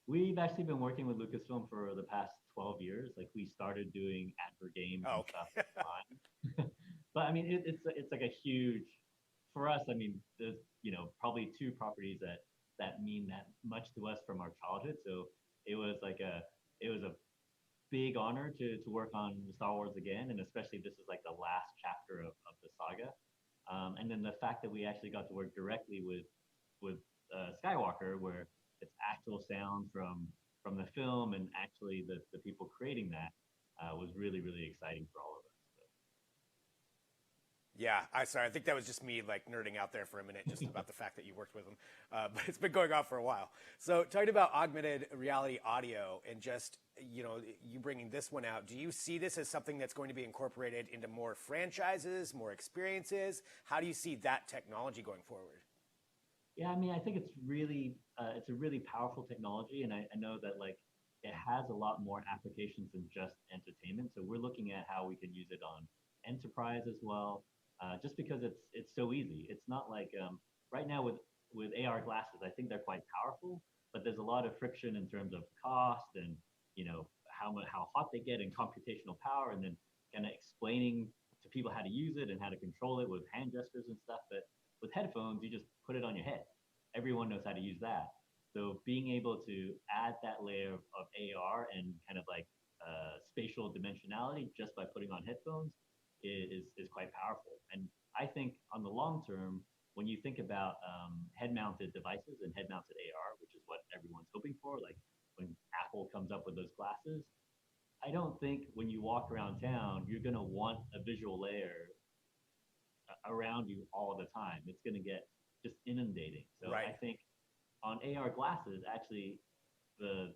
We've actually been working with Lucasfilm for the past 12 years. Like we started doing ad for games and stuff online. But I mean, it's like a huge, for us, I mean, there's, you know, probably 2 properties that mean that much to us from our childhood. So it was a big honor to work on Star Wars again, and especially this is like the last chapter of the saga. And then the fact that we actually got to work directly with Skywalker, where it's actual sound from the film and actually the people creating that was really, really exciting for all of us. Yeah, I think that was just me like nerding out there for a minute just about the fact that you worked with them. But it's been going on for a while. So talking about augmented reality audio and just, you know, you bringing this one out, do you see this as something that's going to be incorporated into more franchises, more experiences? How do you see that technology going forward? Yeah, I mean, I think it's a really powerful technology, and I know that like it has a lot more applications than just entertainment. So we're looking at how we can use it on enterprise as well. just because it's so easy. It's not like right now with AR glasses, I think they're quite powerful, but there's a lot of friction in terms of cost and how hot they get in computational power, and then kind of explaining to people how to use it and how to control it with hand gestures and stuff. But with headphones, you just put it on your head. Everyone knows how to use that. So being able to add that layer of AR and kind of like spatial dimensionality just by putting on headphones is quite powerful. And I think on the long term, when you think about head-mounted devices and head-mounted AR, which is what everyone's hoping for, like when Apple comes up with those glasses, I don't think when you walk around town, you're going to want a visual layer around you all the time. It's going to get just inundating. So Right. I think on AR glasses, actually, the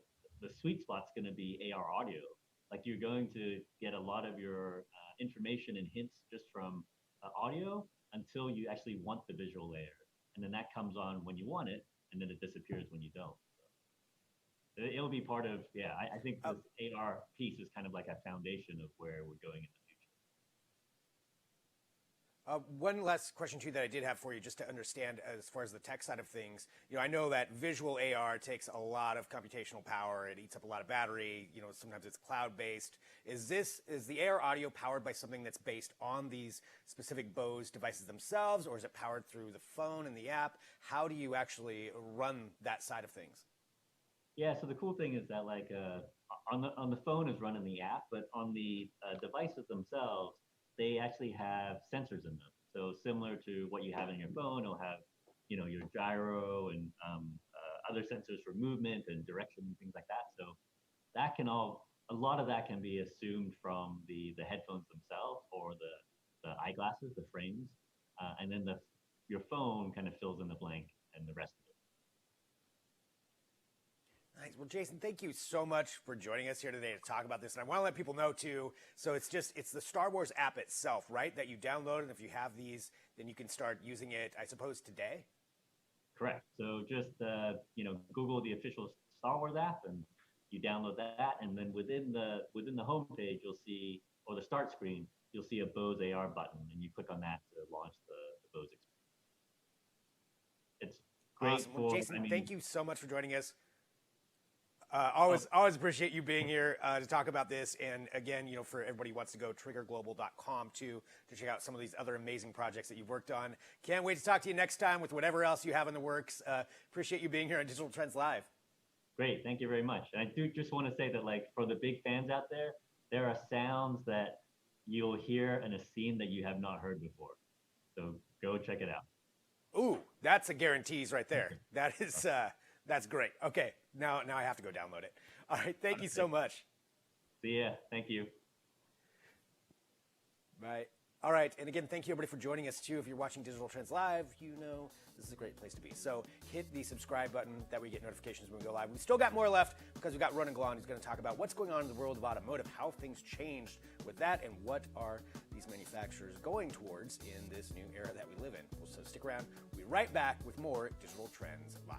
sweet spot's going to be AR audio. Like you're going to get a lot of your information and hints just from audio until you actually want the visual layer, and then that comes on when you want it, and then it disappears when you don't. So it'll be part of I think this AR piece is kind of like a foundation of where we're going in the future. One last question too that I did have for you, just to understand as far as the tech side of things. I know that visual AR takes a lot of computational power. It eats up a lot of battery. Sometimes it's cloud-based. Is the AR audio powered by something that's based on these specific Bose devices themselves, or is it powered through the phone and the app? How do you actually run that side of things? Yeah, so the cool thing is that like on the phone is run in the app, but on the devices themselves, they actually have sensors in them. So similar to what you have in your phone, it'll have your gyro and other sensors for movement and direction and things like that. So that a lot of that can be assumed from the headphones themselves or the eyeglasses, the frames, and then your phone kind of fills in the blank and the rest of it. Nice. Well, Jason, thank you so much for joining us here today to talk about this. And I want to let people know too, so it's the Star Wars app itself, right? That you download, and if you have these, then you can start using it, I suppose, today? Correct. So just Google the official Star Wars app, and you download that, and then within the homepage, you'll see, or the start screen, you'll see a Bose AR button, and you click on that to launch the Bose experience. It's great. Awesome. Well, Jason, thank you so much for joining us. Always appreciate you being here to talk about this. And again, for everybody who wants to go, triggerglobal.com to check out some of these other amazing projects that you've worked on. Can't wait to talk to you next time with whatever else you have in the works. Appreciate you being here on Digital Trends Live. Great. Thank you very much. And I do just want to say that, like, for the big fans out there are sounds that you'll hear in a scene that you have not heard before. So go check it out. Ooh, that's a guarantees right there. That is... That's great. Okay, now I have to go download it. All right, thank you so much. See ya. Thank you. Bye. All right, and again, thank you everybody for joining us too. If you're watching Digital Trends Live, this is a great place to be. So hit the subscribe button, that way you get notifications when we go live. We've still got more left because we've got Ronan Glon, who's going to talk about what's going on in the world of automotive, how things changed with that, and what are these manufacturers going towards in this new era that we live in. So stick around. We'll be right back with more Digital Trends Live.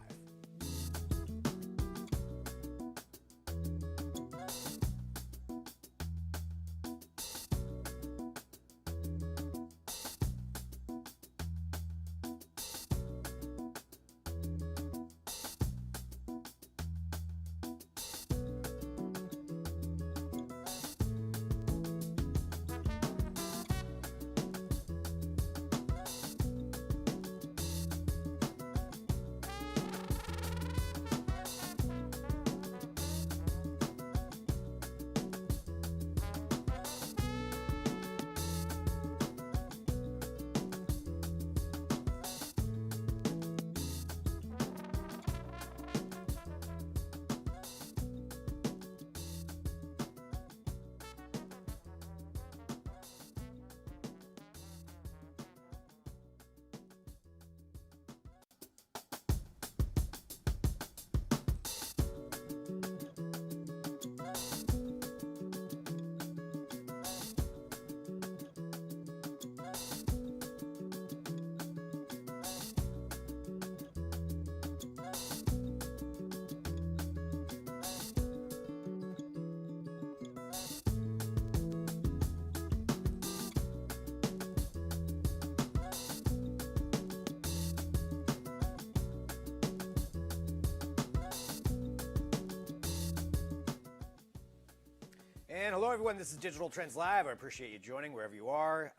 And hello, everyone. This is Digital Trends Live. I appreciate you joining wherever you are.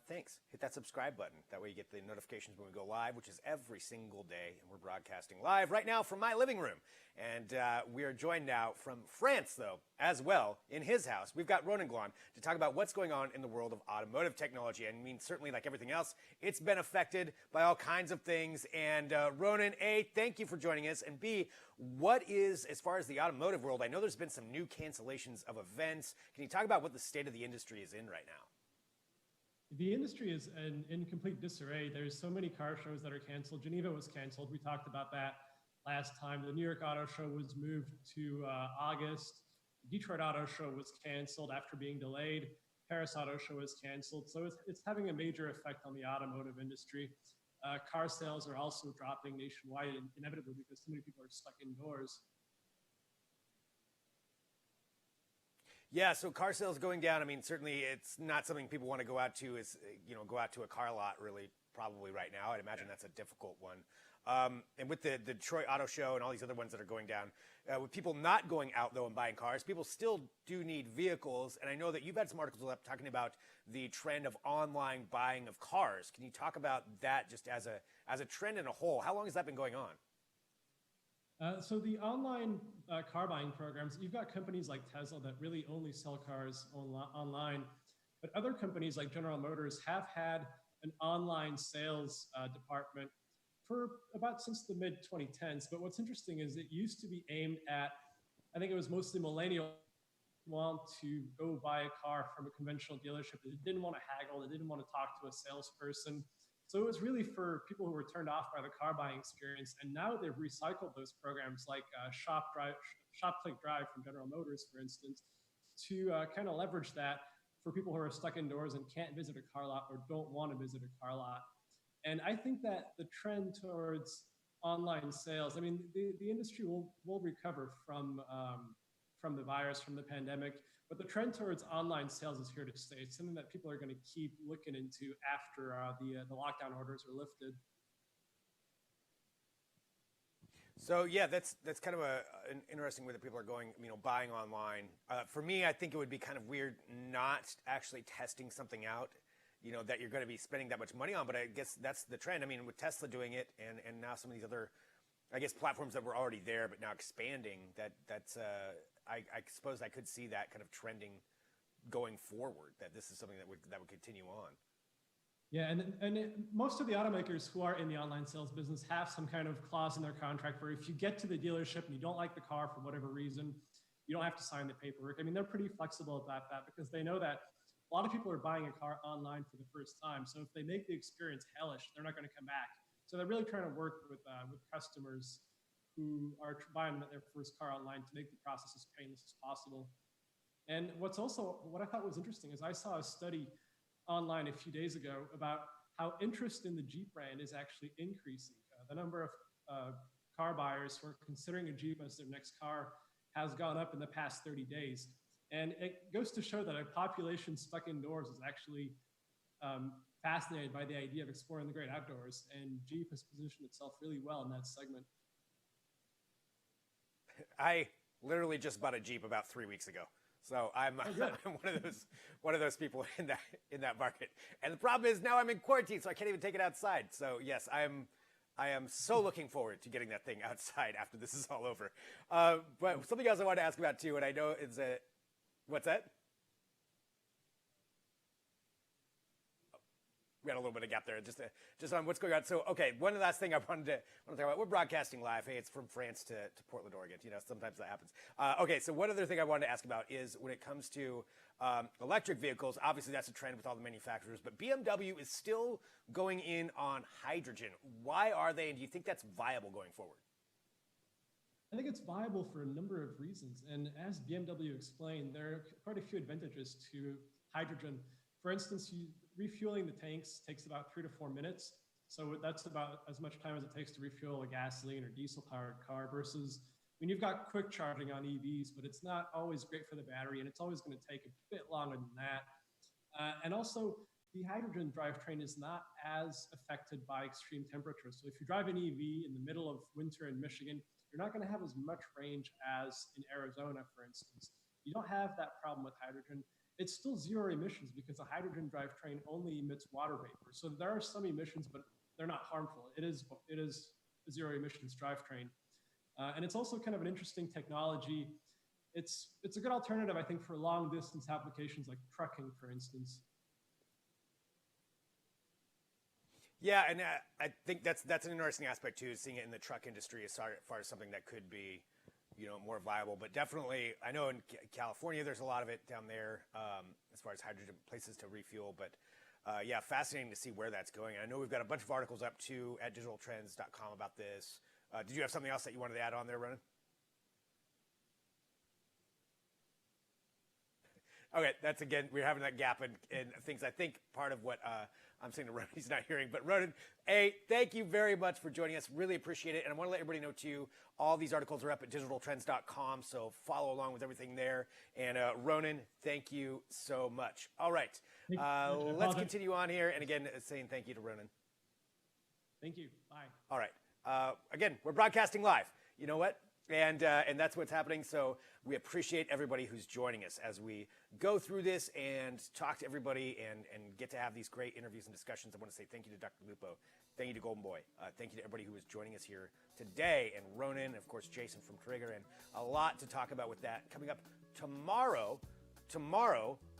Thanks. Hit that subscribe button. That way you get the notifications when we go live, which is every single day. And we're broadcasting live right now from my living room. And we are joined now from France, though, as well, in his house. We've got Ronan Glon to talk about what's going on in the world of automotive technology. I mean, certainly like everything else, it's been affected by all kinds of things. And Ronan, A, thank you for joining us. And B, what is, as far as the automotive world, I know there's been some new cancellations of events. Can you talk about what the state of the industry is in right now? The industry is in complete disarray. There's so many car shows that are canceled. Geneva was canceled. We talked about that last time. The New York Auto Show was moved to August. Detroit Auto Show was canceled after being delayed. Paris Auto Show was canceled. So it's having a major effect on the automotive industry. Car sales are also dropping nationwide, inevitably, because so many people are stuck indoors. Yeah, so car sales going down. I mean, certainly it's not something people want to go out to go out to a car lot really probably right now. I'd imagine that's a difficult one. And with the Detroit Auto Show and all these other ones that are going down, with people not going out, though, and buying cars, people still do need vehicles. And I know that you've had some articles up talking about the trend of online buying of cars. Can you talk about that just as a trend in a whole? How long has that been going on? So the online car buying programs, you've got companies like Tesla that really only sell cars online, but other companies like General Motors have had an online sales department for about since the mid 2010s. But what's interesting is it used to be aimed at, I think it was mostly millennials who want to go buy a car from a conventional dealership. They didn't want to haggle, they didn't want to talk to a salesperson. So it was really for people who were turned off by the car buying experience. And now they've recycled those programs like Shop Click Drive from General Motors, for instance, to kind of leverage that for people who are stuck indoors and can't visit a car lot or don't want to visit a car lot. And I think that the trend towards online sales, I mean, the industry will recover from the virus, from the pandemic, but the trend towards online sales is here to stay. It's something that people are going to keep looking into after the lockdown orders are lifted. So yeah, that's kind of an interesting way that people are going, buying online. For me, I think it would be kind of weird not actually testing something out, that you're going to be spending that much money on. But I guess that's the trend. I mean, with Tesla doing it, and now some of these other, I guess, platforms that were already there but now expanding. That's I suppose I could see that kind of trending going forward. That this is something that would continue on. Yeah, most of the automakers who are in the online sales business have some kind of clause in their contract where if you get to the dealership and you don't like the car for whatever reason, you don't have to sign the paperwork. I mean, they're pretty flexible about that because they know that a lot of people are buying a car online for the first time. So if they make the experience hellish, they're not going to come back. So they're really trying to work with customers who are buying their first car online to make the process as painless as possible. And what I thought was interesting is I saw a study online a few days ago about how interest in the Jeep brand is actually increasing. The number of car buyers who are considering a Jeep as their next car has gone up in the past 30 days. And it goes to show that a population stuck indoors is actually fascinated by the idea of exploring the great outdoors. And Jeep has positioned itself really well in that segment. I literally just bought a Jeep about 3 weeks ago. So I'm one of those people in that market. And the problem is now I'm in quarantine, so I can't even take it outside. So yes, I am so looking forward to getting that thing outside after this is all over. But something else I wanted to ask about too, and I know is what's that? We had a little bit of gap there, just on what's going on. So, okay, one last thing I wanted to talk about. We're broadcasting live. Hey, it's from France to Portland, Oregon. Sometimes that happens. Okay, so one other thing I wanted to ask about is when it comes to electric vehicles, obviously that's a trend with all the manufacturers, but BMW is still going in on hydrogen. Why are they, and do you think that's viable going forward? I think it's viable for a number of reasons. And as BMW explained, there are quite a few advantages to hydrogen. For instance, refueling the tanks takes about 3 to 4 minutes. So that's about as much time as it takes to refuel a gasoline or diesel-powered car versus when you've got quick charging on EVs, but it's not always great for the battery, and it's always going to take a bit longer than that. And also, the hydrogen drivetrain is not as affected by extreme temperatures. So if you drive an EV in the middle of winter in Michigan, you're not going to have as much range as in Arizona, for instance. You don't have that problem with hydrogen. It's still zero emissions because a hydrogen drivetrain only emits water vapor. So there are some emissions, but they're not harmful. It is a zero emissions drivetrain. And it's also kind of an interesting technology. It's a good alternative, I think, for long distance applications like trucking, for instance. Yeah, and I think that's an interesting aspect too, seeing it in the truck industry as far as something that could be, more viable. But definitely, I know in California there's a lot of it down there as far as hydrogen places to refuel. But yeah, fascinating to see where that's going. And I know we've got a bunch of articles up too at digitaltrends.com about this. Did you have something else that you wanted to add on there, Ronan? Okay, that's again, we're having that gap in things. I think part of what I'm saying to Ronan, he's not hearing. But Ronan, thank you very much for joining us. Really appreciate it. And I want to let everybody know, too, all these articles are up at digitaltrends.com, so follow along with everything there. And Ronan, thank you so much. All right, let's continue on here. And again, saying thank you to Ronan. Thank you. Bye. All right. Again, we're broadcasting live. You know what? And that's what's happening. So we appreciate everybody who's joining us as we go through this and talk to everybody and get to have these great interviews and discussions. I want to say thank you to DrLupo. Thank you to Goldenboy. Thank you to everybody who is joining us here today. And Ronan, and of course, Jason from Trigger. And a lot to talk about with that. Coming up tomorrow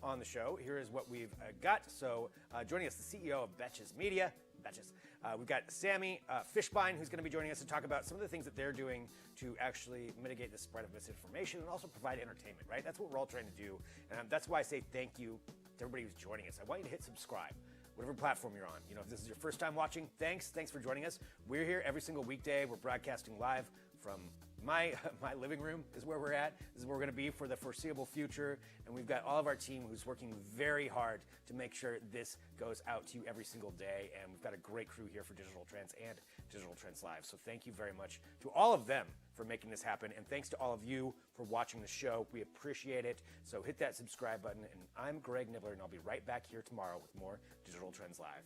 on the show, here is what we've got. So joining us, the CEO of Betches Media. Betches. We've got Sammy Fishbein, who's going to be joining us to talk about some of the things that they're doing to actually mitigate the spread of misinformation and also provide entertainment, right? That's what we're all trying to do. And that's why I say thank you to everybody who's joining us. I want you to hit subscribe, whatever platform you're on. If this is your first time watching, thanks for joining us. We're here every single weekday. We're broadcasting live from my living room is where we're at. This is where we're going to be for the foreseeable future. And we've got all of our team who's working very hard to make sure this goes out to you every single day. And we've got a great crew here for Digital Trends and Digital Trends Live. So thank you very much to all of them for making this happen. And thanks to all of you for watching the show. We appreciate it. So hit that subscribe button. And I'm Greg Nibbler, and I'll be right back here tomorrow with more Digital Trends Live.